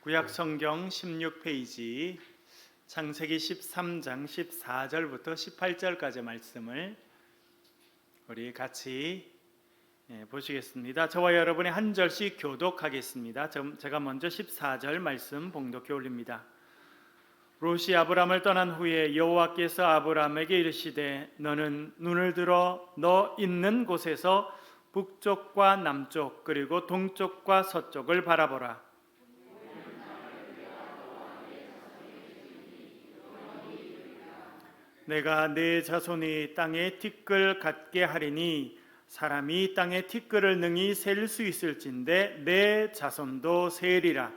구약 성경 16페이지 창세기 13장 14절부터 18절까지 말씀을 우리 같이 보시겠습니다. 저와 여러분이 한 절씩 교독하겠습니다. 제가 먼저 14절 말씀 봉독해 올립니다. 롯이 아브람을 떠난 후에 여호와께서 아브람에게 이르시되 너는 눈을 들어 너 있는 곳에서 북쪽과 남쪽 그리고 동쪽과 서쪽을 바라보라. 내가 내 자손이 땅에 티끌 같게 하리니 사람이 땅에 티끌을 능히 셀 수 있을진데 내 자손도 세리라.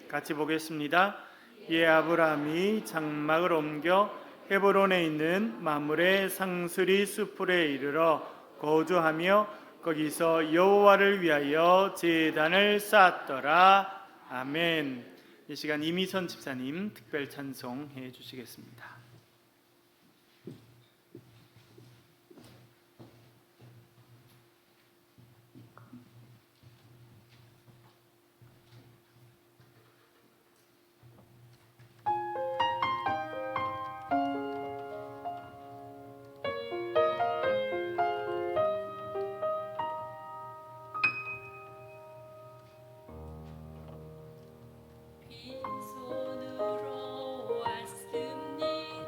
같이 보겠습니다. 이에 아브람이 장막을 옮겨 헤브론에 있는 마므레 상수리 수풀에 이르러 거주하며 거기서 여호와를 위하여 제단을 쌓았더라. 아멘. 이 시간 이미선 집사님 특별 찬송해 주시겠습니다. 빈손으로 왔습니다.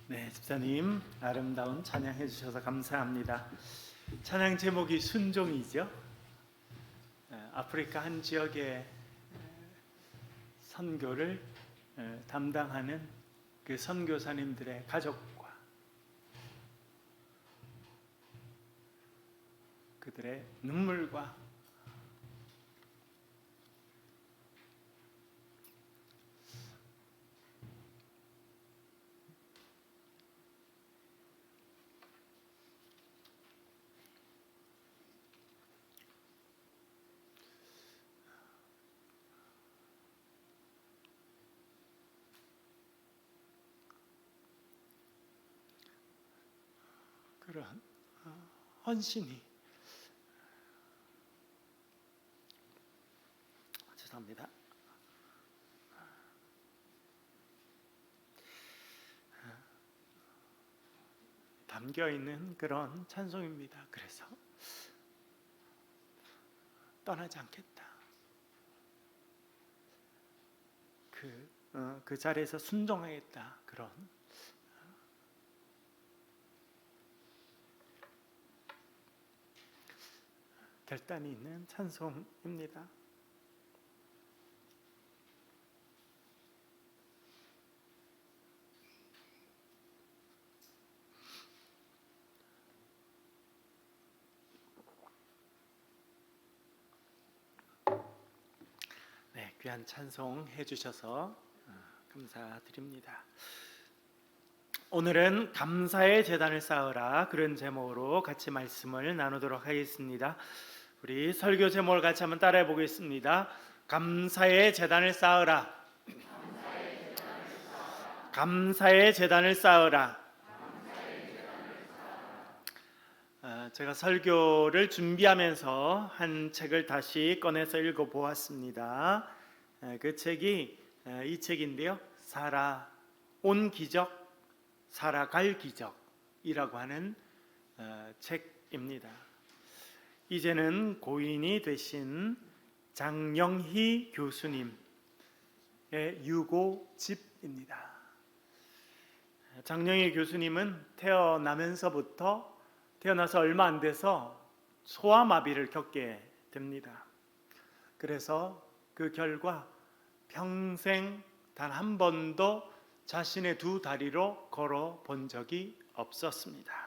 네, 집사님 아름다운 찬양해 주셔서 감사합니다. 찬양 제목이 순종이죠. 아프리카 한 지역의 선교를 담당하는 그 선교사님들의 가족과 그들의 눈물과 그러한 헌신이, 죄송합니다. 담겨 있는 그런 찬송입니다. 그래서 떠나지 않겠다. 그 자리에서 순종하겠다. 그런 결단이 있는 찬송입니다. 네, 귀한 찬송 해주셔서 감사드립니다. 오늘은 감사의 제단을 쌓으라, 그런 제목으로 같이 말씀을 나누도록 하겠습니다. 우리 설교 제목을 같이 한번 따라해 보겠습니다. 감사의 제단을 쌓으라. 감사의 제단을 쌓으라. 제가 설교를 준비하면서 한 책을 다시 꺼내서 읽어보았습니다. 그 책이 이 책인데요, 살아온 기적, 살아갈 기적이라고 하는 책입니다. 이제는 고인이 되신 장영희 교수님의 유고집입니다. 장영희 교수님은 태어나서 얼마 안 돼서 소아마비를 겪게 됩니다. 그래서 그 결과 평생 단 한 번도 자신의 두 다리로 걸어 본 적이 없었습니다.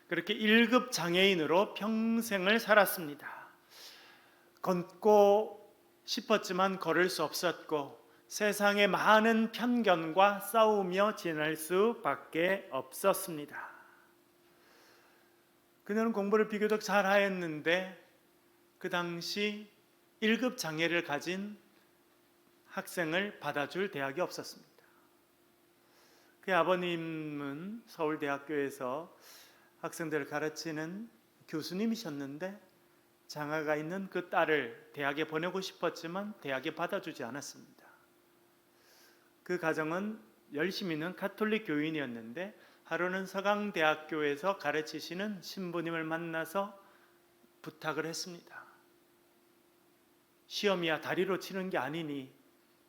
그렇게 1급 장애인으로 평생을 살았습니다. 걷고 싶었지만 걸을 수 없었고 세상의 많은 편견과 싸우며 지낼 수밖에 없었습니다. 그녀는 공부를 비교적 잘하였는데 그 당시 1급 장애를 가진 학생을 받아줄 대학이 없었습니다. 그의 아버님은 서울대학교에서 학생들을 가르치는 교수님이셨는데 장애가 있는 그 딸을 대학에 보내고 싶었지만 대학에 받아주지 않았습니다. 그 가정은 열심히 있는 가톨릭 교인이었는데 하루는 서강대학교에서 가르치시는 신부님을 만나서 부탁을 했습니다. 시험이야 다리로 치는 게 아니니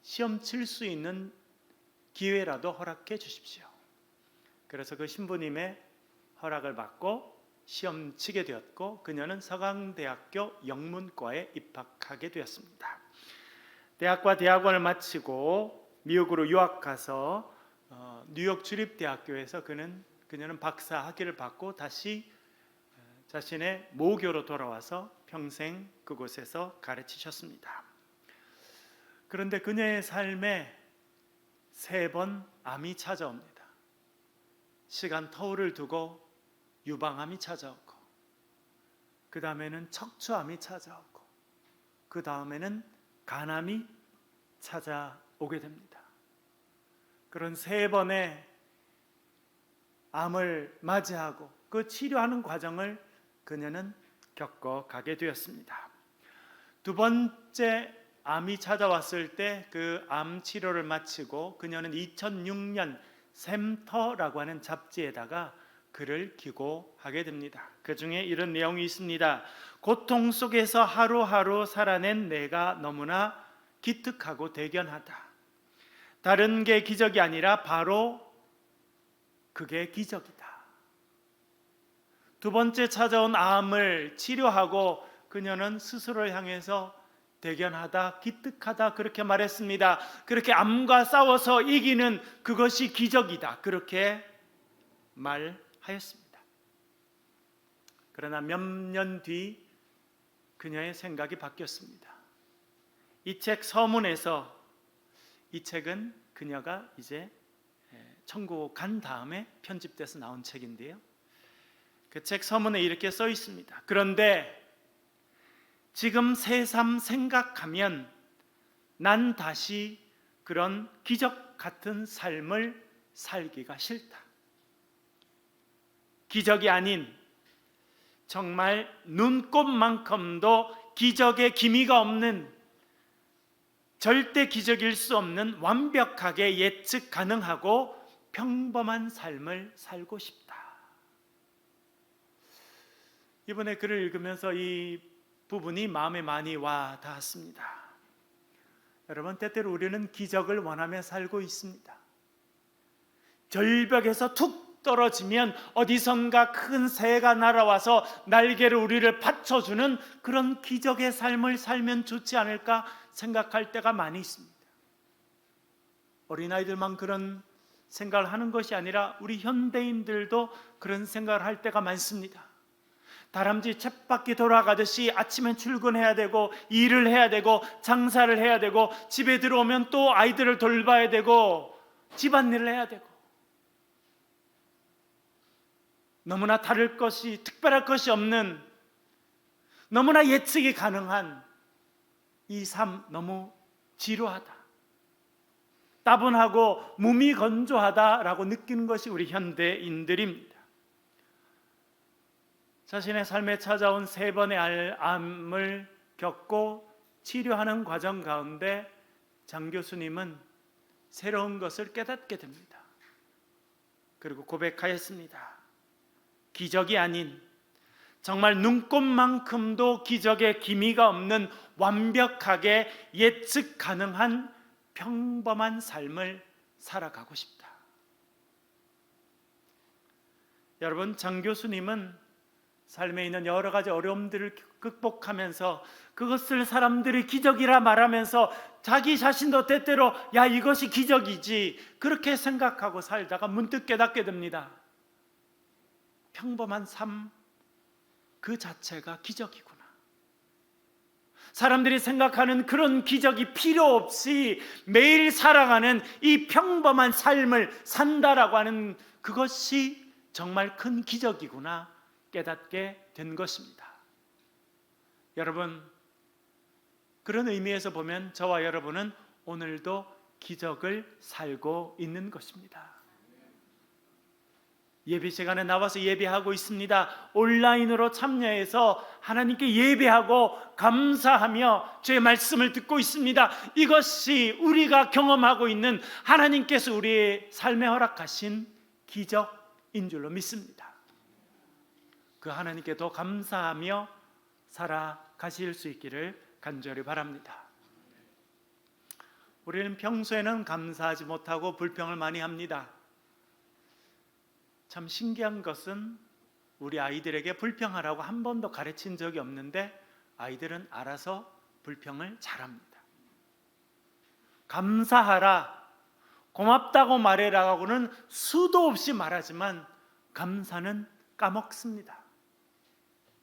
시험 칠 수 있는 기회라도 허락해 주십시오. 그래서 그 신부님의 허락을 받고 시험 치게 되었고 그녀는 서강대학교 영문과에 입학하게 되었습니다. 대학과 대학원을 마치고 미국으로 유학 가서 뉴욕 주립대학교에서 그녀는 박사 학위를 받고 다시 자신의 모교로 돌아와서 평생 그곳에서 가르치셨습니다. 그런데 그녀의 삶에 3번 암이 찾아옵니다. 시간 터울을 두고 유방암이 찾아오고 그 다음에는 척추암이 찾아오고 그 다음에는 간암이 찾아오게 됩니다. 그런 3번의 암을 맞이하고 그 치료하는 과정을 그녀는 겪어가게 되었습니다. 두 번째 암이 찾아왔을 때 그 암 치료를 마치고 그녀는 2006년 샘터라고 하는 잡지에다가 글을 기고하게 됩니다. 그 중에 이런 내용이 있습니다. 고통 속에서 하루하루 살아낸 내가 너무나 기특하고 대견하다. 다른 게 기적이 아니라 바로 그게 기적이다. 두 번째 찾아온 암을 치료하고 그녀는 스스로를 향해서 대견하다, 기특하다 그렇게 말했습니다. 그렇게 암과 싸워서 이기는 그것이 기적이다. 그렇게 말하였습니다. 그러나 몇 년 뒤 그녀의 생각이 바뀌었습니다. 이 책 서문에서, 이 책은 그녀가 이제 천국 간 다음에 편집돼서 나온 책인데요, 그 책 서문에 이렇게 써 있습니다. 그런데 지금 새삼 생각하면 난 다시 그런 기적 같은 삶을 살기가 싫다. 기적이 아닌, 정말 눈꼽만큼도 기적의 기미가 없는, 절대 기적일 수 없는 완벽하게 예측 가능하고 평범한 삶을 살고 싶다. 이번에 글을 읽으면서 이 부분이 마음에 많이 와 닿았습니다. 여러분, 때때로 우리는 기적을 원하며 살고 있습니다. 절벽에서 툭 떨어지면 어디선가 큰 새가 날아와서 날개를 우리를 받쳐주는 그런 기적의 삶을 살면 좋지 않을까 생각할 때가 많이 있습니다. 어린아이들만 그런 생각을 하는 것이 아니라 우리 현대인들도 그런 생각을 할 때가 많습니다. 다람쥐 쳇바퀴 돌아가듯이 아침엔 출근해야 되고 일을 해야 되고 장사를 해야 되고 집에 들어오면 또 아이들을 돌봐야 되고 집안일을 해야 되고, 너무나 다를 것이, 특별할 것이 없는, 너무나 예측이 가능한 이 삶, 너무 지루하다, 따분하고 무미건조하다라고 느끼는 것이 우리 현대인들입니다. 자신의 삶에 찾아온 3번의 암을 겪고 치료하는 과정 가운데 장 교수님은 새로운 것을 깨닫게 됩니다. 그리고 고백하였습니다. 기적이 아닌, 정말 눈꼽만큼도 기적의 기미가 없는 완벽하게 예측 가능한 평범한 삶을 살아가고 싶다. 여러분, 장 교수님은 삶에 있는 여러 가지 어려움들을 극복하면서 그것을 사람들이 기적이라 말하면서 자기 자신도 때때로 야, 이것이 기적이지 그렇게 생각하고 살다가 문득 깨닫게 됩니다. 평범한 삶 그 자체가 기적이구나. 사람들이 생각하는 그런 기적이 필요 없이 매일 살아가는 이 평범한 삶을 산다라고 하는 그것이 정말 큰 기적이구나 깨닫게 된 것입니다. 여러분, 그런 의미에서 보면 저와 여러분은 오늘도 기적을 살고 있는 것입니다. 예배 시간에 나와서 예배하고 있습니다. 온라인으로 참여해서 하나님께 예배하고 감사하며 주의 말씀을 듣고 있습니다. 이것이 우리가 경험하고 있는 하나님께서 우리의 삶에 허락하신 기적인 줄로 믿습니다. 그 하나님께 더 감사하며 살아가실 수 있기를 간절히 바랍니다. 우리는 평소에는 감사하지 못하고 불평을 많이 합니다. 참 신기한 것은 우리 아이들에게 불평하라고 한 번도 가르친 적이 없는데 아이들은 알아서 불평을 잘합니다. 감사하라, 고맙다고 말해라고는 수도 없이 말하지만 감사는 까먹습니다.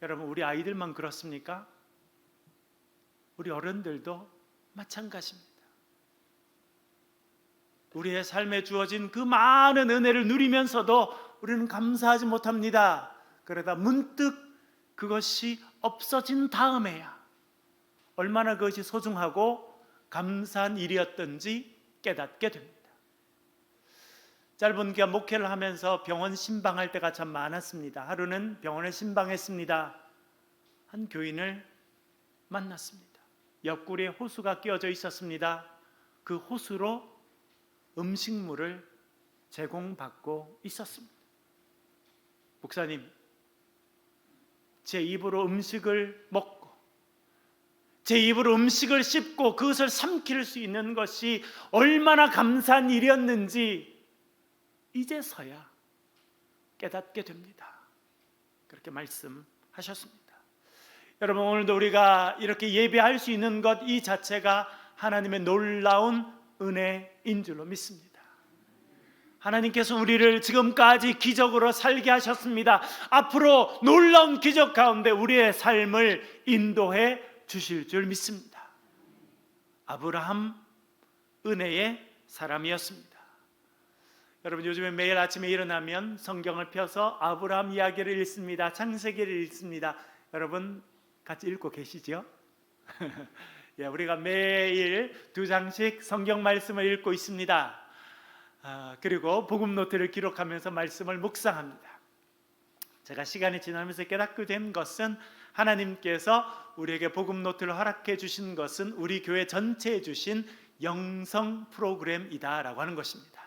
여러분, 우리 아이들만 그렇습니까? 우리 어른들도 마찬가지입니다. 우리의 삶에 주어진 그 많은 은혜를 누리면서도 우리는 감사하지 못합니다. 그러다 문득 그것이 없어진 다음에야 얼마나 그것이 소중하고 감사한 일이었던지 깨닫게 됩니다. 짧은 기간 목회를 하면서 병원 신방할 때가 참 많았습니다. 하루는 병원을 신방했습니다. 한 교인을 만났습니다. 옆구리에 호수가 끼어져 있었습니다. 그 호수로 음식물을 제공받고 있었습니다. 목사님, 제 입으로 음식을 먹고 제 입으로 음식을 씹고 그것을 삼킬 수 있는 것이 얼마나 감사한 일이었는지 이제서야 깨닫게 됩니다. 그렇게 말씀하셨습니다. 여러분, 오늘도 우리가 이렇게 예배할 수 있는 것 이 자체가 하나님의 놀라운 은혜인 줄로 믿습니다. 하나님께서 우리를 지금까지 기적으로 살게 하셨습니다. 앞으로 놀라운 기적 가운데 우리의 삶을 인도해 주실 줄 믿습니다. 아브라함 은혜의 사람이었습니다. 여러분, 요즘에 매일 아침에 일어나면 성경을 펴서 아브라함 이야기를 읽습니다. 창세기를 읽습니다. 여러분 같이 읽고 계시죠? 예, 우리가 매일 2장씩 성경 말씀을 읽고 있습니다. 그리고 복음 노트를 기록하면서 말씀을 묵상합니다. 제가 시간이 지나면서 깨닫게 된 것은 하나님께서 우리에게 복음 노트를 허락해 주신 것은 우리 교회 전체에 주신 영성 프로그램이다라고 하는 것입니다.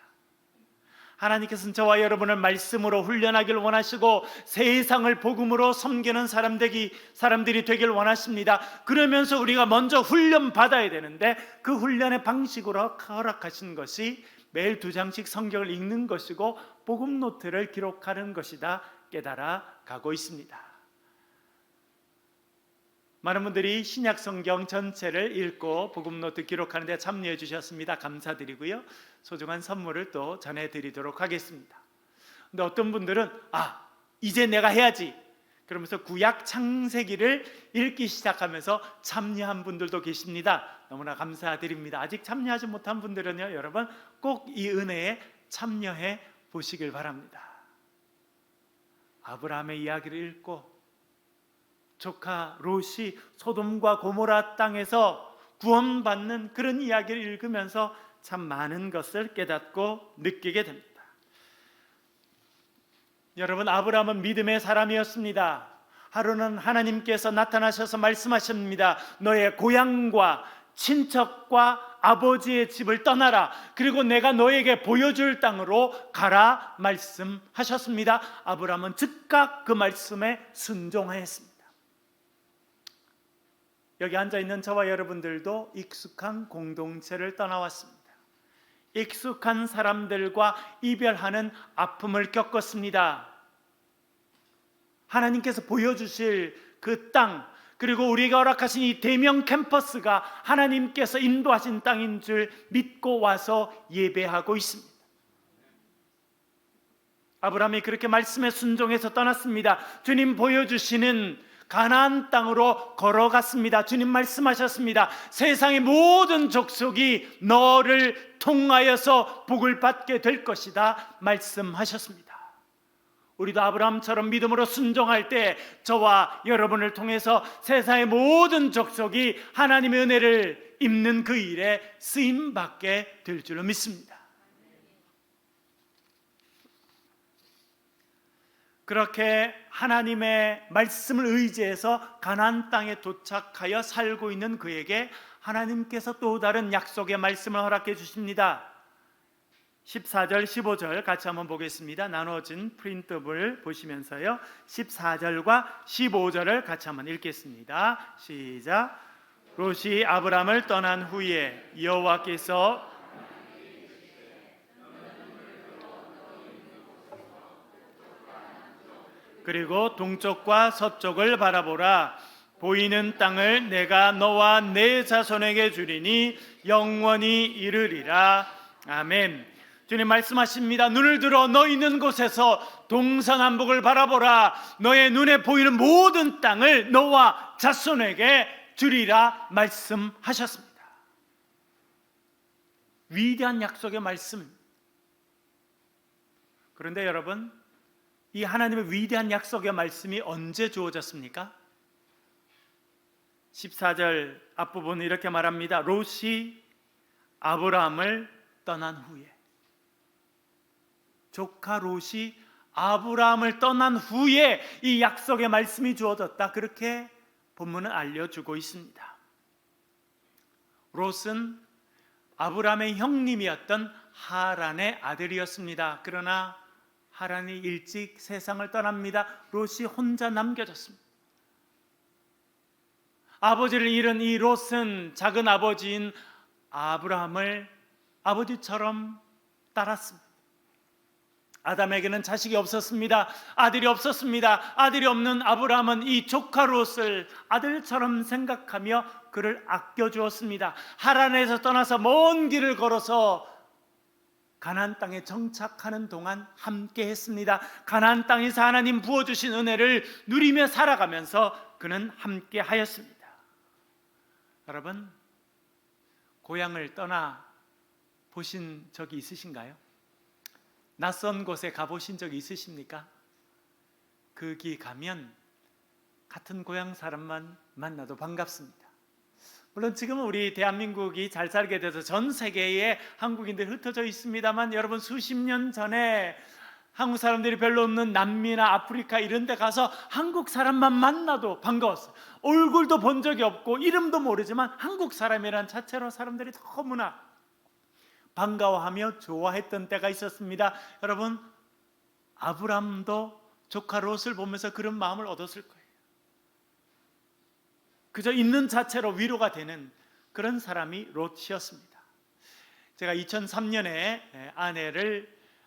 하나님께서는 저와 여러분을 말씀으로 훈련하기를 원하시고 세상을 복음으로 섬기는 사람들이 되길 원하십니다. 그러면서 우리가 먼저 훈련 받아야 되는데 그 훈련의 방식으로 허락하신 것이 매일 2장씩 성경을 읽는 것이고 복음 노트를 기록하는 것이다 깨달아 가고 있습니다. 많은 분들이 신약 성경 전체를 읽고 복음 노트 기록하는 데 참여해 주셨습니다. 감사드리고요. 소중한 선물을 또 전해드리도록 하겠습니다. 근데 어떤 분들은 이제 내가 해야지 그러면서 구약 창세기를 읽기 시작하면서 참여한 분들도 계십니다. 너무나 감사드립니다. 아직 참여하지 못한 분들은요, 여러분 꼭 이 은혜에 참여해 보시길 바랍니다. 아브라함의 이야기를 읽고 조카 롯이 소돔과 고모라 땅에서 구원받는 그런 이야기를 읽으면서 참 많은 것을 깨닫고 느끼게 됩니다. 여러분, 아브라함은 믿음의 사람이었습니다. 하루는 하나님께서 나타나셔서 말씀하십니다. 너의 고향과 친척과 아버지의 집을 떠나라. 그리고 내가 너에게 보여줄 땅으로 가라 말씀하셨습니다. 아브라함은 즉각 그 말씀에 순종하였습니다. 여기 앉아있는 저와 여러분들도 익숙한 공동체를 떠나왔습니다. 익숙한 사람들과 이별하는 아픔을 겪었습니다. 하나님께서 보여주실 그 땅, 그리고 우리가 허락하신 이 대명 캠퍼스가 하나님께서 인도하신 땅인 줄 믿고 와서 예배하고 있습니다. 아브라함이 그렇게 말씀에 순종해서 떠났습니다. 주님 보여주시는 가나안 땅으로 걸어갔습니다. 주님 말씀하셨습니다. 세상의 모든 족속이 너를 통하여서 복을 받게 될 것이다 말씀하셨습니다. 우리도 아브라함처럼 믿음으로 순종할 때 저와 여러분을 통해서 세상의 모든 족속이 하나님의 은혜를 입는 그 일에 쓰임받게 될 줄로 믿습니다. 그렇게 하나님의 말씀을 의지해서 가나안 땅에 도착하여 살고 있는 그에게 하나님께서 또 다른 약속의 말씀을 허락해 주십니다. 14절 15절 같이 한번 보겠습니다. 나눠진 프린트업을 보시면서요, 14절과 15절을 같이 한번 읽겠습니다. 시작. 롯이 아브람을 떠난 후에 여호와께서 그리고 동쪽과 서쪽을 바라보라. 보이는 땅을 내가 너와 내 자손에게 주리니 영원히 이르리라. 아멘. 주님 말씀하십니다. 눈을 들어 너 있는 곳에서 동서남북을 바라보라. 너의 눈에 보이는 모든 땅을 너와 자손에게 주리라 말씀하셨습니다. 위대한 약속의 말씀. 그런데 여러분, 이 하나님의 위대한 약속의 말씀이 언제 주어졌습니까? 14절 앞부분은 이렇게 말합니다. 롯이 아브라함을 떠난 후에, 조카 롯이 아브라함을 떠난 후에 이 약속의 말씀이 주어졌다. 그렇게 본문은 알려주고 있습니다. 롯은 아브라함의 형님이었던 하란의 아들이었습니다. 그러나 하란이 일찍 세상을 떠납니다. 롯이 혼자 남겨졌습니다. 아버지를 잃은 이 롯은 작은 아버지인 아브라함을 아버지처럼 따랐습니다. 아담에게는 자식이 없었습니다. 아들이 없었습니다. 아들이 없는 아브라함은 이 조카 롯을 아들처럼 생각하며 그를 아껴주었습니다. 하란에서 떠나서 먼 길을 걸어서 가나안 땅에 정착하는 동안 함께 했습니다. 가나안 땅에서 하나님 부어주신 은혜를 누리며 살아가면서 그는 함께 하였습니다. 여러분, 고향을 떠나 보신 적이 있으신가요? 낯선 곳에 가보신 적이 있으십니까? 거기 가면 같은 고향 사람만 만나도 반갑습니다. 물론 지금은 우리 대한민국이 잘 살게 돼서 전 세계에 한국인들이 흩어져 있습니다만, 여러분, 수십 년 전에 한국 사람들이 별로 없는 남미나 아프리카 이런 데 가서 한국 사람만 만나도 반가웠어요. 얼굴도 본 적이 없고 이름도 모르지만 한국 사람이란 자체로 사람들이 너무나 반가워하며 좋아했던 때가 있었습니다. 여러분, 아브람도 조카 롯을 보면서 그런 마음을 얻었을 거예요. 그저 있는 자체로 위로가 되는 그런 사람이 롯이었습니다. 제가 2003년에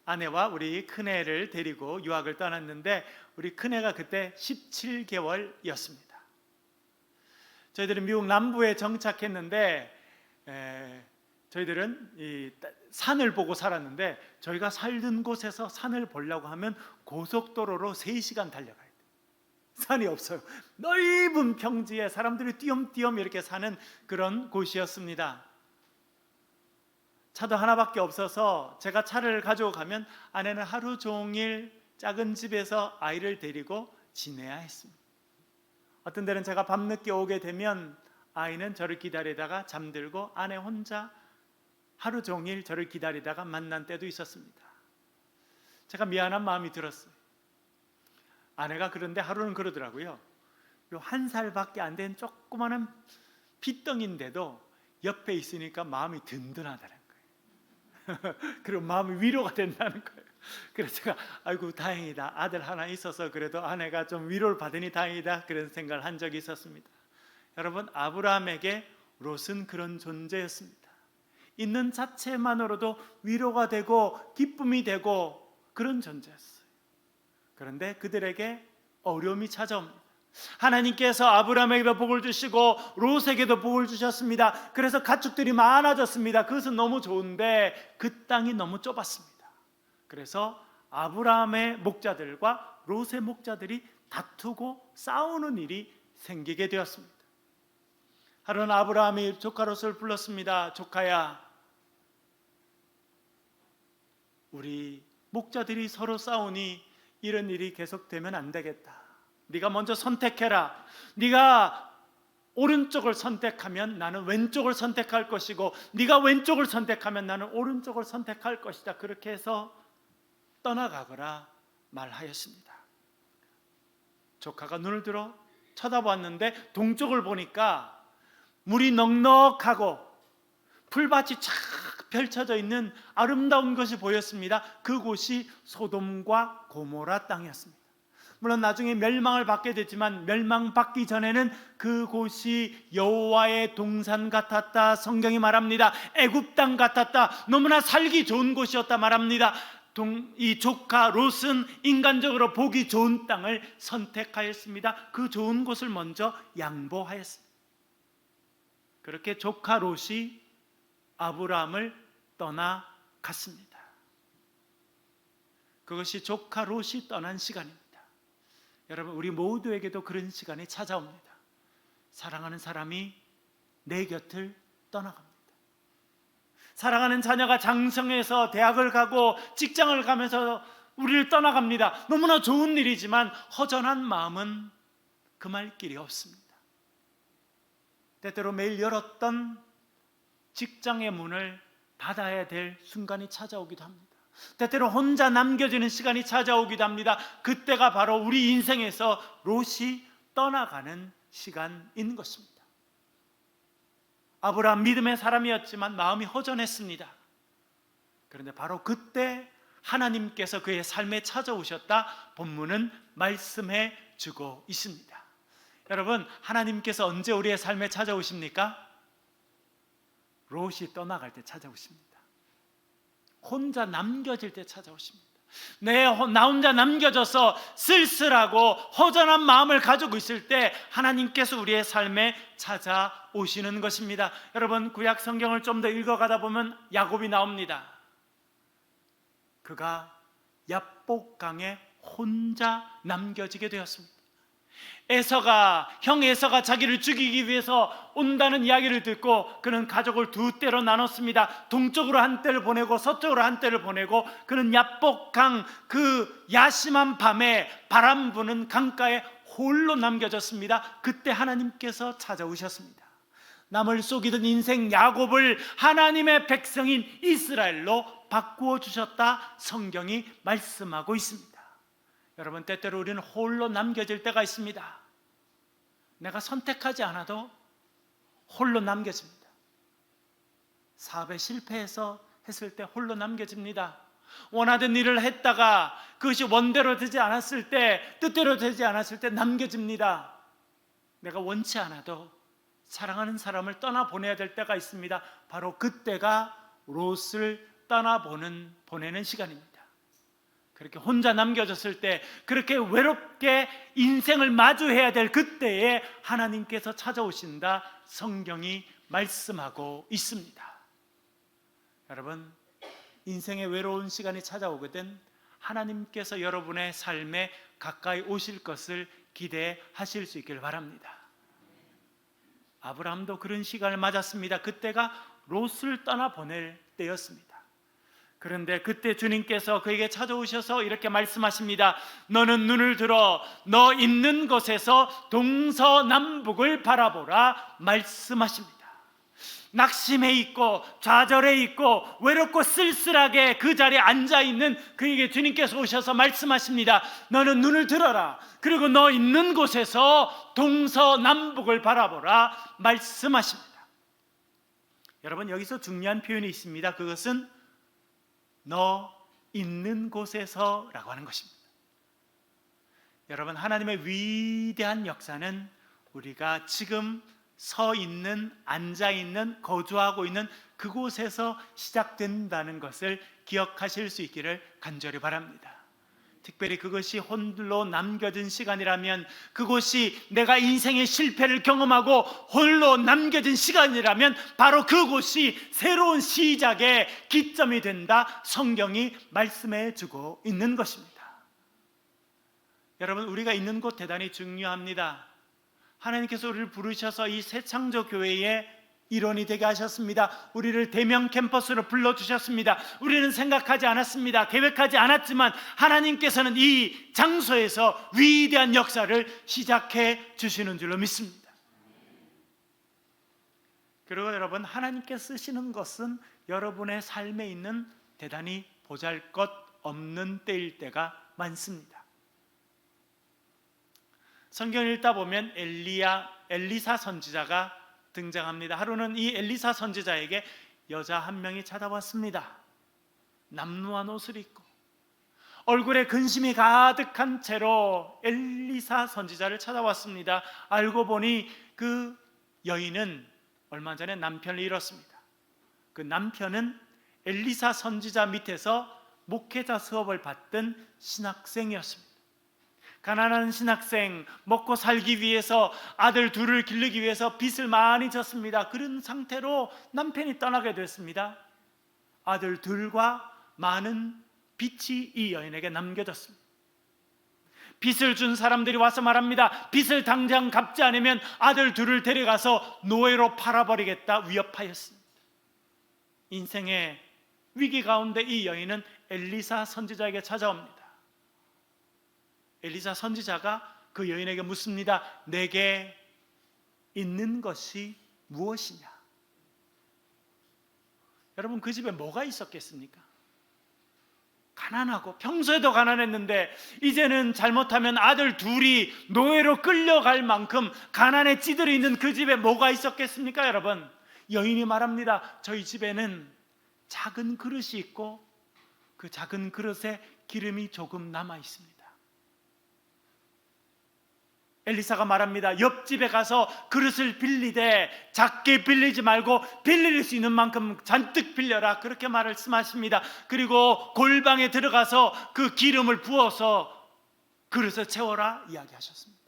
아내와 우리 큰애를 데리고 유학을 떠났는데, 우리 큰애가 그때 17개월이었습니다. 저희들은 미국 남부에 정착했는데 저희들은 이 산을 보고 살았는데, 저희가 살던 곳에서 산을 보려고 하면 고속도로로 3시간 달려가야 돼요. 산이 없어요. 넓은 평지에 사람들이 띄엄띄엄 이렇게 사는 그런 곳이었습니다. 차도 하나밖에 없어서 제가 차를 가지고 가면 아내는 하루 종일 작은 집에서 아이를 데리고 지내야 했습니다. 어떤 때는 제가 밤늦게 오게 되면 아이는 저를 기다리다가 잠들고 아내 혼자 하루 종일 저를 기다리다가 만난 때도 있었습니다. 제가 미안한 마음이 들었어요. 아내가 그런데 하루는 그러더라고요. 요 1살밖에 안 된 조그마한 핏덩인데도 옆에 있으니까 마음이 든든하다는 거예요. 그리고 마음이 위로가 된다는 거예요. 그래서 제가 아이고 다행이다, 아들 하나 있어서 그래도 아내가 좀 위로를 받으니 다행이다, 그런 생각을 한 적이 있었습니다. 여러분, 아브라함에게 롯은 그런 존재였습니다. 있는 자체만으로도 위로가 되고 기쁨이 되고 그런 존재였어요. 그런데 그들에게 어려움이 찾아옵니다. 하나님께서 아브라함에게도 복을 주시고 롯에게도 복을 주셨습니다. 그래서 가축들이 많아졌습니다. 그것은 너무 좋은데 그 땅이 너무 좁았습니다. 그래서 아브라함의 목자들과 롯의 목자들이 다투고 싸우는 일이 생기게 되었습니다. 하루는 아브라함이 조카 롯을 불렀습니다. 조카야, 우리 목자들이 서로 싸우니 이런 일이 계속되면 안 되겠다. 네가 먼저 선택해라. 네가 오른쪽을 선택하면 나는 왼쪽을 선택할 것이고, 네가 왼쪽을 선택하면 나는 오른쪽을 선택할 것이다. 그렇게 해서 떠나가거라 말하였습니다. 조카가 눈을 들어 쳐다봤는데 동쪽을 보니까 물이 넉넉하고 풀밭이 쫙 펼쳐져 있는 아름다운 것이 보였습니다. 그곳이 소돔과 고모라 땅이었습니다. 물론 나중에 멸망을 받게 됐지만 멸망받기 전에는 그곳이 여호와의 동산 같았다, 성경이 말합니다. 애굽 땅 같았다, 너무나 살기 좋은 곳이었다 말합니다. 이 조카 롯은 인간적으로 보기 좋은 땅을 선택하였습니다. 그 좋은 곳을 먼저 양보하였습니다. 그렇게 조카 롯이 아브라함을 떠나갔습니다. 그것이 조카 롯이 떠난 시간입니다. 여러분, 우리 모두에게도 그런 시간이 찾아옵니다. 사랑하는 사람이 내 곁을 떠나갑니다. 사랑하는 자녀가 장성해서 대학을 가고 직장을 가면서 우리를 떠나갑니다. 너무나 좋은 일이지만 허전한 마음은 금할 길이 없습니다. 때때로 매일 열었던 직장의 문을 닫아야 될 순간이 찾아오기도 합니다. 때때로 혼자 남겨지는 시간이 찾아오기도 합니다. 그때가 바로 우리 인생에서 롯이 떠나가는 시간인 것입니다. 아브라함 믿음의 사람이었지만 마음이 허전했습니다. 그런데 바로 그때 하나님께서 그의 삶에 찾아오셨다 본문은 말씀해 주고 있습니다. 여러분, 하나님께서 언제 우리의 삶에 찾아오십니까? 롯이 떠나갈 때 찾아오십니다. 혼자 남겨질 때 찾아오십니다. 나 혼자 남겨져서 쓸쓸하고 허전한 마음을 가지고 있을 때 하나님께서 우리의 삶에 찾아오시는 것입니다. 여러분, 구약 성경을 좀 더 읽어가다 보면 야곱이 나옵니다. 그가 야복강에 혼자 남겨지게 되었습니다. 형 에서가 자기를 죽이기 위해서 온다는 이야기를 듣고 그는 가족을 두 떼로 나눴습니다. 동쪽으로 한 떼를 보내고 서쪽으로 한 떼를 보내고 그는 야복강 그 야심한 밤에 바람 부는 강가에 홀로 남겨졌습니다. 그때 하나님께서 찾아오셨습니다. 남을 속이던 인생 야곱을 하나님의 백성인 이스라엘로 바꾸어 주셨다 성경이 말씀하고 있습니다. 여러분, 때때로 우리는 홀로 남겨질 때가 있습니다. 내가 선택하지 않아도 홀로 남겨집니다. 사업에 실패해서 했을 때 홀로 남겨집니다. 원하던 일을 했다가 그것이 원대로 되지 않았을 때, 뜻대로 되지 않았을 때 남겨집니다. 내가 원치 않아도 사랑하는 사람을 떠나보내야 될 때가 있습니다. 바로 그때가 롯을 보내는 시간입니다. 그렇게 혼자 남겨졌을 때, 그렇게 외롭게 인생을 마주해야 될 그때에 하나님께서 찾아오신다 성경이 말씀하고 있습니다. 여러분, 인생의 외로운 시간이 찾아오거든 하나님께서 여러분의 삶에 가까이 오실 것을 기대하실 수 있길 바랍니다. 아브라함도 그런 시간을 맞았습니다. 그때가 롯을 떠나보낼 때였습니다. 그런데 그때 주님께서 그에게 찾아오셔서 이렇게 말씀하십니다. 너는 눈을 들어 너 있는 곳에서 동서남북을 바라보라 말씀하십니다. 낙심해 있고 좌절해 있고 외롭고 쓸쓸하게 그 자리에 앉아있는 그에게 주님께서 오셔서 말씀하십니다. 너는 눈을 들어라. 그리고 너 있는 곳에서 동서남북을 바라보라 말씀하십니다. 여러분, 여기서 중요한 표현이 있습니다. 그것은 너 있는 곳에서 라고 하는 것입니다. 여러분, 하나님의 위대한 역사는 우리가 지금 서 있는, 앉아 있는, 거주하고 있는 그곳에서 시작된다는 것을 기억하실 수 있기를 간절히 바랍니다. 특별히 그것이 홀로 남겨진 시간이라면, 그곳이 내가 인생의 실패를 경험하고 홀로 남겨진 시간이라면 바로 그곳이 새로운 시작의 기점이 된다 성경이 말씀해 주고 있는 것입니다. 여러분, 우리가 있는 곳 대단히 중요합니다. 하나님께서 우리를 부르셔서 이 새창조 교회의 일원이 되게 하셨습니다. 우리를 대명 캠퍼스로 불러주셨습니다. 우리는 생각하지 않았습니다. 계획하지 않았지만 하나님께서는 이 장소에서 위대한 역사를 시작해 주시는 줄로 믿습니다. 그리고 여러분, 하나님께 쓰시는 것은 여러분의 삶에 있는 대단히 보잘것없는 때일 때가 많습니다. 성경을 읽다 보면 엘리사 선지자가 등장합니다. 하루는 이 엘리사 선지자에게 여자 한 명이 찾아왔습니다. 남루한 옷을 입고 얼굴에 근심이 가득한 채로 엘리사 선지자를 찾아왔습니다. 알고 보니 그 여인은 얼마 전에 남편을 잃었습니다. 그 남편은 엘리사 선지자 밑에서 목회자 수업을 받던 신학생이었습니다. 가난한 신학생, 먹고 살기 위해서 아들 둘을 기르기 위해서 빚을 많이 졌습니다. 그런 상태로 남편이 떠나게 됐습니다. 아들 둘과 많은 빚이 이 여인에게 남겨졌습니다. 빚을 준 사람들이 와서 말합니다. 빚을 당장 갚지 않으면 아들 둘을 데려가서 노예로 팔아버리겠다 위협하였습니다. 인생의 위기 가운데 이 여인은 엘리사 선지자에게 찾아옵니다. 엘리사 선지자가 그 여인에게 묻습니다. 내게 있는 것이 무엇이냐? 여러분, 그 집에 뭐가 있었겠습니까? 가난하고 평소에도 가난했는데 이제는 잘못하면 아들 둘이 노예로 끌려갈 만큼 가난에 찌들어 있는 그 집에 뭐가 있었겠습니까? 여러분, 여인이 말합니다. 저희 집에는 작은 그릇이 있고 그 작은 그릇에 기름이 조금 남아 있습니다. 엘리사가 말합니다. 옆집에 가서 그릇을 빌리되 작게 빌리지 말고 빌릴 수 있는 만큼 잔뜩 빌려라, 그렇게 말씀하십니다. 그리고 골방에 들어가서 그 기름을 부어서 그릇을 채워라 이야기하셨습니다.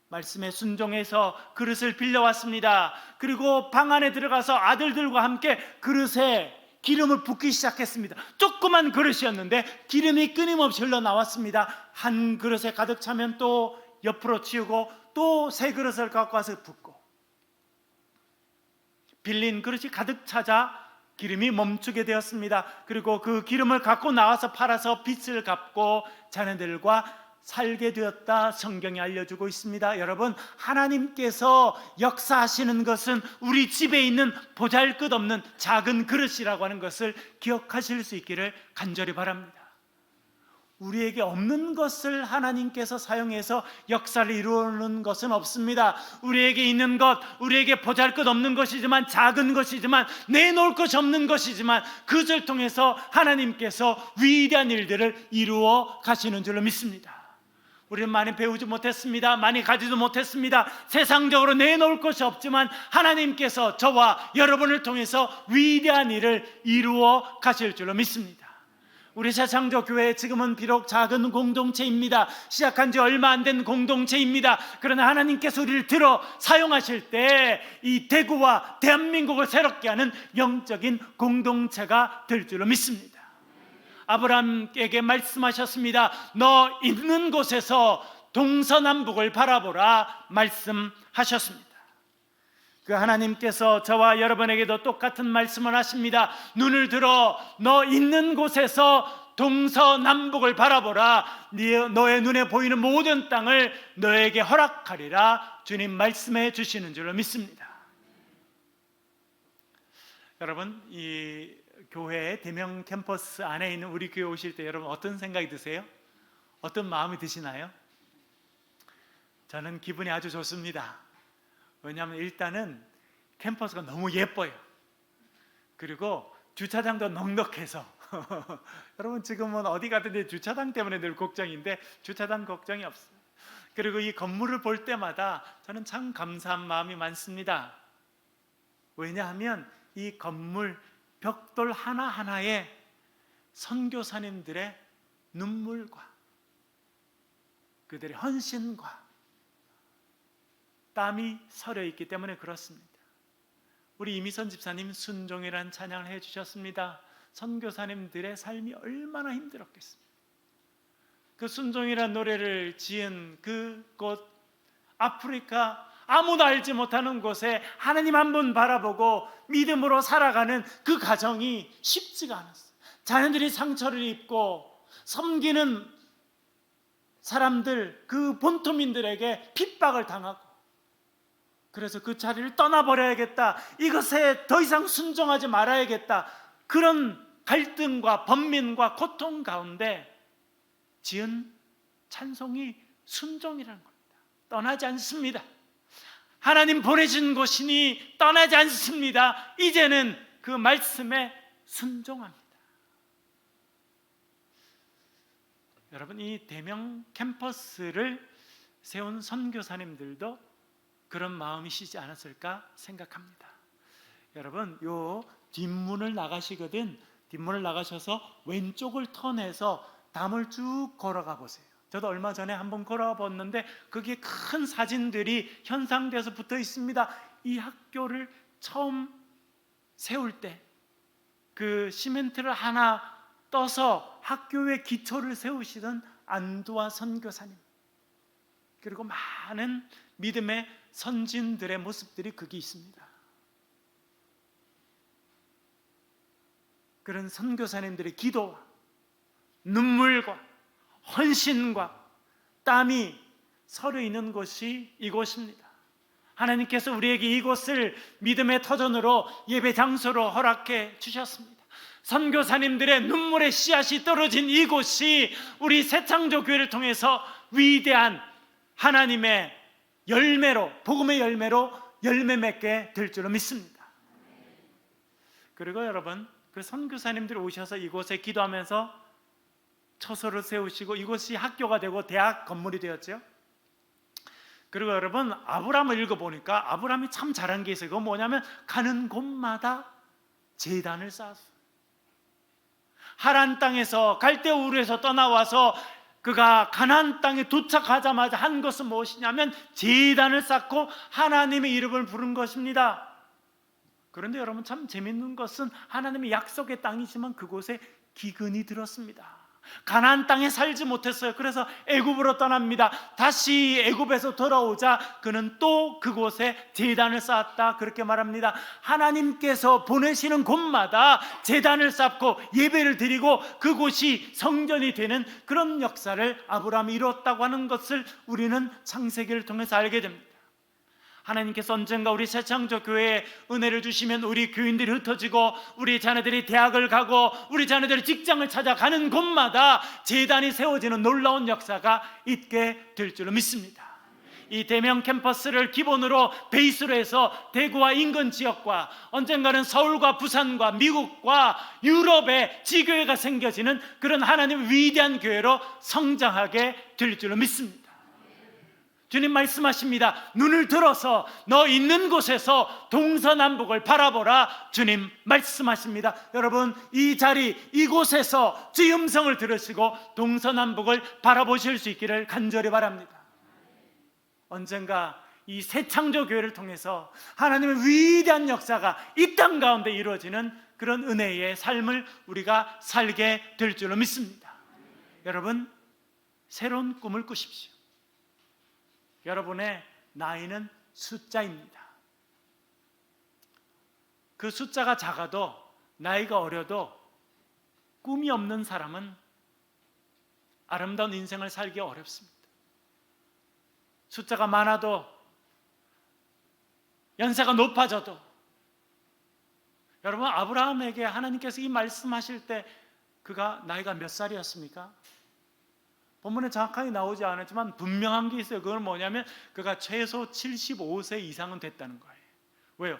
말씀에 순종해서 그릇을 빌려왔습니다. 그리고 방 안에 들어가서 아들들과 함께 그릇에 기름을 붓기 시작했습니다. 조그만 그릇이었는데 기름이 끊임없이 흘러나왔습니다. 한 그릇에 가득 차면 또 옆으로 치우고 또 새 그릇을 갖고 와서 붓고, 빌린 그릇이 가득 차자 기름이 멈추게 되었습니다. 그리고 그 기름을 갖고 나와서 팔아서 빚을 갚고 자녀들과 살게 되었다, 성경이 알려주고 있습니다. 여러분, 하나님께서 역사하시는 것은 우리 집에 있는 보잘것없는 작은 그릇이라고 하는 것을 기억하실 수 있기를 간절히 바랍니다. 우리에게 없는 것을 하나님께서 사용해서 역사를 이루는 것은 없습니다. 우리에게 있는 것, 우리에게 보잘것없는 것이지만, 작은 것이지만, 내놓을 것이 없는 것이지만 그것을 통해서 하나님께서 위대한 일들을 이루어 가시는 줄로 믿습니다. 우리는 많이 배우지 못했습니다. 많이 가지도 못했습니다. 세상적으로 내놓을 것이 없지만 하나님께서 저와 여러분을 통해서 위대한 일을 이루어 가실 줄로 믿습니다. 우리 새창조 교회 지금은 비록 작은 공동체입니다. 시작한 지 얼마 안 된 공동체입니다. 그러나 하나님께서 우리를 들어 사용하실 때 이 대구와 대한민국을 새롭게 하는 영적인 공동체가 될 줄로 믿습니다. 아브라함에게 말씀하셨습니다. 너 있는 곳에서 동서남북을 바라보라 말씀하셨습니다. 그 하나님께서 저와 여러분에게도 똑같은 말씀을 하십니다. 눈을 들어 너 있는 곳에서 동서남북을 바라보라. 너의 눈에 보이는 모든 땅을 너에게 허락하리라. 주님 말씀해 주시는 줄로 믿습니다. 여러분, 이 교회의 대명 캠퍼스 안에 있는 우리 교회 오실 때 여러분 어떤 생각이 드세요? 어떤 마음이 드시나요? 저는 기분이 아주 좋습니다. 왜냐하면 일단은 캠퍼스가 너무 예뻐요. 그리고 주차장도 넉넉해서 여러분 지금은 어디 가든지 주차장 때문에 늘 걱정인데 주차장 걱정이 없어요. 그리고 이 건물을 볼 때마다 저는 참 감사한 마음이 많습니다. 왜냐하면 이 건물 벽돌 하나하나에 선교사님들의 눈물과 그들의 헌신과 땀이 서려 있기 때문에 그렇습니다. 우리 이미선 집사님 순종이라는 찬양을 해주셨습니다. 선교사님들의 삶이 얼마나 힘들었겠습니까? 그 순종이라는 노래를 지은 그곳 아프리카 아무도 알지 못하는 곳에 하나님 한 분 바라보고 믿음으로 살아가는 그 가정이 쉽지가 않았어요. 자녀들이 상처를 입고 섬기는 사람들, 그 본토민들에게 핍박을 당하고, 그래서 그 자리를 떠나버려야겠다, 이것에 더 이상 순종하지 말아야겠다, 그런 갈등과 번민과 고통 가운데 지은 찬송이 순종이라는 겁니다. 떠나지 않습니다. 하나님 보내신 곳이니 떠나지 않습니다. 이제는 그 말씀에 순종합니다. 여러분, 이 대명 캠퍼스를 세운 선교사님들도 그런 마음이시지 않았을까 생각합니다. 여러분, 요 뒷문을 나가시거든 뒷문을 나가셔서 왼쪽을 턴해서 담을 쭉 걸어가 보세요. 저도 얼마 전에 한번 걸어가 봤는데 거기에 큰 사진들이 현상돼서 붙어 있습니다. 이 학교를 처음 세울 때 그 시멘트를 하나 떠서 학교의 기초를 세우시던 안두아 선교사님, 그리고 많은 믿음의 선진들의 모습들이 거기 있습니다. 그런 선교사님들의 기도와 눈물과 헌신과 땀이 서려 있는 곳이 이곳입니다. 하나님께서 우리에게 이곳을 믿음의 터전으로 예배 장소로 허락해 주셨습니다. 선교사님들의 눈물의 씨앗이 떨어진 이곳이 우리 새창조 교회를 통해서 위대한 하나님의 열매로, 복음의 열매로 열매 맺게 될 줄로 믿습니다. 그리고 여러분, 그 선교사님들이 오셔서 이곳에 기도하면서 처소를 세우시고 이곳이 학교가 되고 대학 건물이 되었죠. 그리고 여러분, 아브라함을 읽어보니까 아브라함이 참 잘한 게 있어요. 그건 뭐냐면 가는 곳마다 제단을 쌓았어요. 하란 땅에서 갈대우르에서 떠나와서 그가 가나안 땅에 도착하자마자 한 것은 무엇이냐면 제단을 쌓고 하나님의 이름을 부른 것입니다. 그런데 여러분, 참 재밌는 것은 하나님의 약속의 땅이지만 그곳에 기근이 들었습니다. 가나안 땅에 살지 못했어요. 그래서 애굽으로 떠납니다. 다시 애굽에서 돌아오자 그는 또 그곳에 제단을 쌓았다, 그렇게 말합니다. 하나님께서 보내시는 곳마다 제단을 쌓고 예배를 드리고 그곳이 성전이 되는 그런 역사를 아브라함이 이루었다고 하는 것을 우리는 창세기를 통해서 알게 됩니다. 하나님께서 언젠가 우리 새창조교회에 은혜를 주시면 우리 교인들이 흩어지고 우리 자녀들이 대학을 가고 우리 자녀들이 직장을 찾아가는 곳마다 제단이 세워지는 놀라운 역사가 있게 될 줄로 믿습니다. 이 대명 캠퍼스를 기본으로 베이스로 해서 대구와 인근 지역과 언젠가는 서울과 부산과 미국과 유럽에 지교회가 생겨지는 그런 하나님의 위대한 교회로 성장하게 될 줄로 믿습니다. 주님 말씀하십니다. 눈을 들어서 너 있는 곳에서 동서남북을 바라보라. 주님 말씀하십니다. 여러분, 이 자리 이곳에서 주의 음성을 들으시고 동서남북을 바라보실 수 있기를 간절히 바랍니다. 언젠가 이 새창조교회를 통해서 하나님의 위대한 역사가 이 땅 가운데 이루어지는 그런 은혜의 삶을 우리가 살게 될 줄로 믿습니다. 여러분, 새로운 꿈을 꾸십시오. 여러분의 나이는 숫자입니다. 그 숫자가 작아도 나이가 어려도 꿈이 없는 사람은 아름다운 인생을 살기 어렵습니다. 숫자가 많아도 연세가 높아져도, 여러분, 아브라함에게 하나님께서 이 말씀하실 때 그가 나이가 몇 살이었습니까? 본문에 정확하게 나오지 않았지만 분명한 게 있어요. 그건 뭐냐면 그가 최소 75세 이상은 됐다는 거예요. 왜요?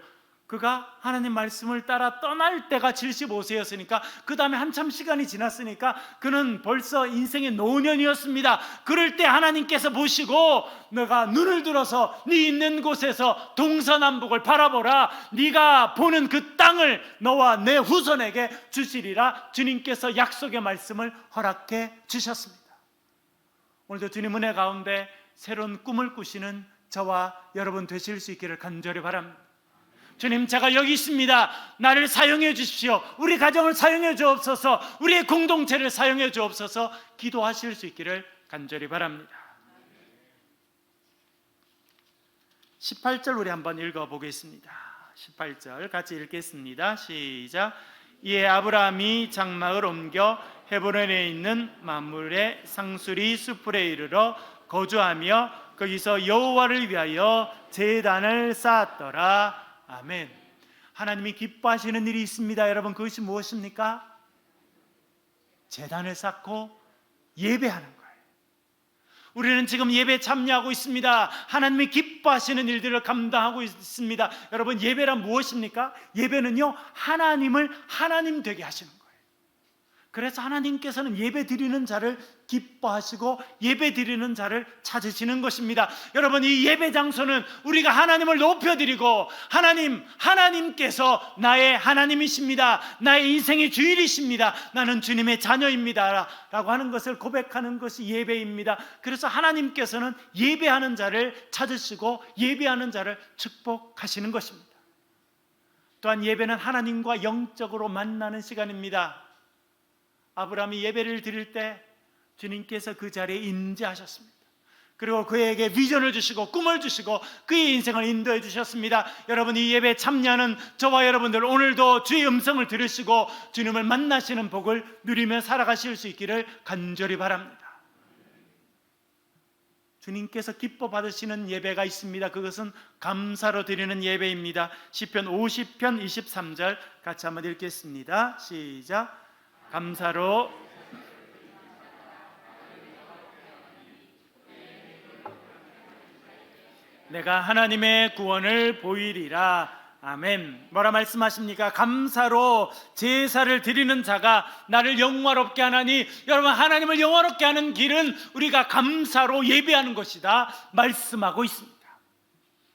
그가 하나님 말씀을 따라 떠날 때가 75세였으니까 그 다음에 한참 시간이 지났으니까 그는 벌써 인생의 노년이었습니다. 그럴 때 하나님께서 보시고 너가 눈을 들어서 네 있는 곳에서 동서남북을 바라보라. 네가 보는 그 땅을 너와 내 후손에게 주시리라. 주님께서 약속의 말씀을 허락해 주셨습니다. 오늘도 주님 은혜 가운데 새로운 꿈을 꾸시는 저와 여러분 되실 수 있기를 간절히 바랍니다. 주님, 제가 여기 있습니다. 나를 사용해 주십시오. 우리 가정을 사용해 주옵소서. 우리의 공동체를 사용해 주옵소서. 기도하실 수 있기를 간절히 바랍니다. 18절 우리 한번 읽어보겠습니다. 18절 같이 읽겠습니다. 시작. 이에 아브라함이 장막을 옮겨 헤브론에 있는 만물의 상수리 수풀에 이르러 거주하며 거기서 여호와를 위하여 제단을 쌓았더라. 아멘. 하나님이 기뻐하시는 일이 있습니다. 여러분, 그것이 무엇입니까? 제단을 쌓고 예배하는 거예요. 우리는 지금 예배에 참여하고 있습니다. 하나님이 기뻐하시는 일들을 감당하고 있습니다. 여러분, 예배란 무엇입니까? 예배는요, 하나님을 하나님 되게 하시는 거예요. 그래서 하나님께서는 예배 드리는 자를 기뻐하시고 예배 드리는 자를 찾으시는 것입니다. 여러분, 이 예배 장소는 우리가 하나님을 높여드리고 하나님께서 나의 하나님이십니다. 나의 인생의 주인이십니다. 나는 주님의 자녀입니다 라고 하는 것을 고백하는 것이 예배입니다. 그래서 하나님께서는 예배하는 자를 찾으시고 예배하는 자를 축복하시는 것입니다. 또한 예배는 하나님과 영적으로 만나는 시간입니다. 아브라함이 예배를 드릴 때 주님께서 그 자리에 임재하셨습니다. 그리고 그에게 비전을 주시고 꿈을 주시고 그의 인생을 인도해 주셨습니다. 여러분, 이 예배에 참여하는 저와 여러분들, 오늘도 주의 음성을 들으시고 주님을 만나시는 복을 누리며 살아가실 수 있기를 간절히 바랍니다. 주님께서 기뻐 받으시는 예배가 있습니다. 그것은 감사로 드리는 예배입니다. 시편 50편 23절 같이 한번 읽겠습니다. 시작. 감사로 내가 하나님의 구원을 보이리라. 아멘. 뭐라 말씀하십니까? 감사로 제사를 드리는 자가 나를 영화롭게 하나니, 여러분, 하나님을 영화롭게 하는 길은 우리가 감사로 예배하는 것이다 말씀하고 있습니다.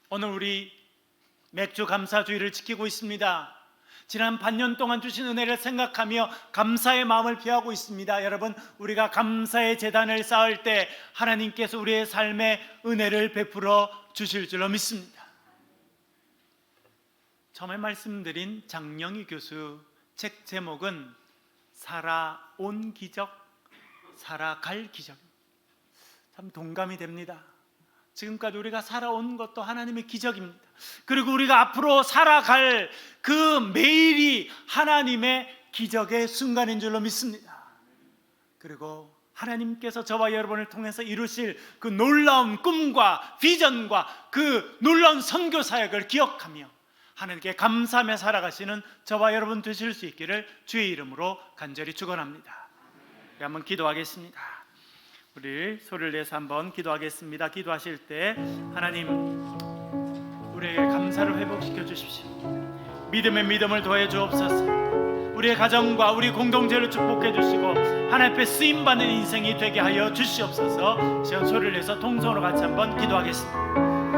오늘 우리 맥주 감사주의를 지키고 있습니다. 지난 반년 동안 주신 은혜를 생각하며 감사의 마음을 표하고 있습니다. 여러분, 우리가 감사의 제단을 쌓을 때 하나님께서 우리의 삶에 은혜를 베풀어 주실 줄로 믿습니다. 처음에 말씀드린 장영희 교수 책 제목은 살아온 기적, 살아갈 기적. 참 동감이 됩니다. 지금까지 우리가 살아온 것도 하나님의 기적입니다. 그리고 우리가 앞으로 살아갈 그 매일이 하나님의 기적의 순간인 줄로 믿습니다. 그리고 하나님께서 저와 여러분을 통해서 이루실 그 놀라운 꿈과 비전과 그 놀라운 선교 사역을 기억하며 하나님께 감사하며 살아가시는 저와 여러분 되실 수 있기를 주의 이름으로 간절히 축원합니다. 한번 기도하겠습니다. 우리 소리를 내서 한번 기도하겠습니다. 기도하실 때 하나님, 우리에게 감사를 회복시켜 주십시오. 믿음의 믿음을 더해 주옵소서. 우리의 가정과 우리 공동체를 축복해 주시고 하나님 앞에 쓰임받는 인생이 되게 하여 주시옵소서. 시간 소리를 내서 통성으로 같이 한번 기도하겠습니다.